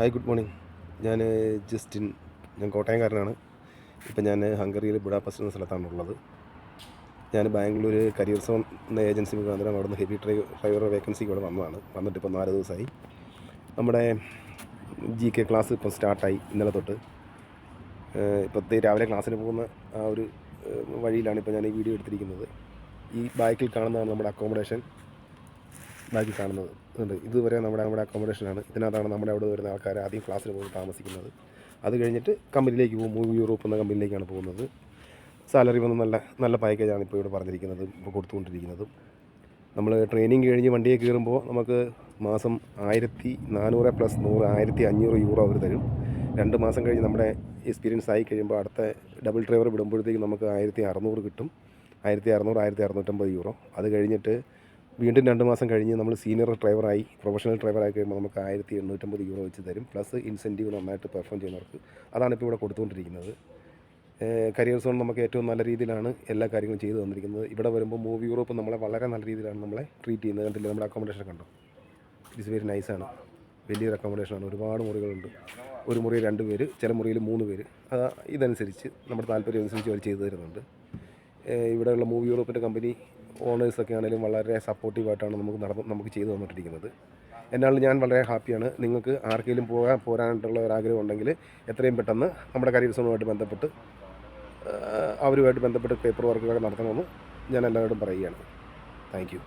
Hi, good morning. ഞാൻ Justin. ഞാൻ കോട്ടയംകാരനാണ്. ഇപ്പം ഞാൻ ഹംഗറിയിൽ ബുഡാപെസ്റ്റ് എന്ന സ്ഥലത്താണുള്ളത്. ഞാൻ ബാംഗ്ലൂർ കരിയർ സോൺ എന്ന ഏജൻസി മുഖാന്തരം അവിടെ നിന്ന് ഹെവി ഡ്രൈവർ വേക്കൻസിക്ക് ഇവിടെ വന്നതാണ്. വന്നിട്ട് ഇപ്പോൾ 4 ദിവസമായി. നമ്മുടെ GK ക്ലാസ് ഇപ്പോൾ സ്റ്റാർട്ടായി ഇന്നലെ തൊട്ട്. ഇപ്പോഴത്തെ രാവിലെ ക്ലാസ്സിന് പോകുന്ന ആ ഒരു വഴിയിലാണ് ഇപ്പോൾ ഞാൻ ഈ വീഡിയോ എടുത്തിരിക്കുന്നത്. ഈ ബാക്കിൽ കാണുന്നതാണ് നമ്മുടെ അക്കോമഡേഷൻ. ബാക്കി കാണുന്നത് ഉണ്ട്. ഇതുവരെ നമ്മുടെ അക്കോമഡേഷനാണ്. ഇതിനകത്താണ് നമ്മുടെ അവിടെ വരുന്ന ആൾക്കാർ ആദ്യം ക്ലാസ്സിന് പോയി താമസിക്കുന്നത്. അത് കഴിഞ്ഞിട്ട് കമ്പനിയിലേക്ക് പോകും. മൂവി യൂറോപ്പ് എന്ന കമ്പനിയിലേക്കാണ് പോകുന്നത്. സാലറി വന്ന് നല്ല പാക്കേജാണ് ഇപ്പോൾ ഇവിടെ പറഞ്ഞിരിക്കുന്നത്, ഇപ്പോൾ കൊടുത്തുകൊണ്ടിരിക്കുന്നത്. നമ്മൾ ട്രെയിനിങ് കഴിഞ്ഞ് വണ്ടിയെ കയറുമ്പോൾ നമുക്ക് മാസം 1400 + 100 1500 യൂറോ അവർ തരും. 2 മാസം കഴിഞ്ഞ് നമ്മുടെ എക്സ്പീരിയൻസ് ആയി കഴിയുമ്പോൾ അടുത്ത ഡബിൾ ഡ്രൈവർ വിടുമ്പോഴത്തേക്കും നമുക്ക് 1600 കിട്ടും. 1600 1650 യൂറോ. അത് കഴിഞ്ഞിട്ട് വീണ്ടും 2 മാസം കഴിഞ്ഞ് നമ്മൾ സീനിയർ ഡ്രൈവറായി പ്രൊഫഷണൽ ഡ്രൈവറായി കഴിയുമ്പോൾ നമുക്ക് 1850 യൂറോ വെച്ച് തരും. പ്ലസ് ഇൻസെൻറ്റീവ് നന്നായിട്ട് പെർഫോം ചെയ്യുന്നവർക്ക്. അതാണ് ഇപ്പോൾ ഇവിടെ കൊടുത്തുകൊണ്ടിരിക്കുന്നത്. കരിയർ സോൺ നമുക്ക് ഏറ്റവും നല്ല രീതിയിലാണ് എല്ലാ കാര്യങ്ങളും ചെയ്തു തന്നിരിക്കുന്നത്. ഇവിടെ വരുമ്പോൾ മൂവി യൂറോപ്പ് നമ്മളെ വളരെ നല്ല രീതിയിലാണ് നമ്മളെ ട്രീറ്റ് ചെയ്യുന്നത്. കണ്ടില്ല, നമ്മുടെ അക്കോമഡേഷൻ കണ്ടോ? ഇറ്റ്സ് വെരി നൈസാണ്. വലിയൊരു അക്കോമഡേഷനാണ്. ഒരുപാട് മുറികളുണ്ട്. ഒരു മുറി 2 പേര്, ചില മുറിയിൽ 3 പേര്. ഇതനുസരിച്ച് നമ്മുടെ താല്പര്യം അനുസരിച്ച് അവർ ചെയ്തു തരുന്നുണ്ട്. ഇവിടെയുള്ള മൂവി യൂറോപ്പിൻ്റെ കമ്പനി ഓണേഴ്സൊക്കെ ആണെങ്കിലും വളരെ സപ്പോർട്ടീവായിട്ടാണ് നമുക്ക് ചെയ്തു തന്നിട്ടിരിക്കുന്നത്. എന്നാലും ഞാൻ വളരെ ഹാപ്പിയാണ്. നിങ്ങൾക്ക് ആർക്കെങ്കിലും പോരാനായിട്ടുള്ള ഒരാഗ്രഹം ഉണ്ടെങ്കിൽ എത്രയും പെട്ടെന്ന് നമ്മുടെ കരിയർ സോണുമായിട്ട് ബന്ധപ്പെട്ട് അവരുമായിട്ട് ബന്ധപ്പെട്ട് പേപ്പർ വർക്കുകളൊക്കെ നടത്തണമെന്ന് ഞാൻ എല്ലാവരോടും പറയുകയാണ്. Thank you.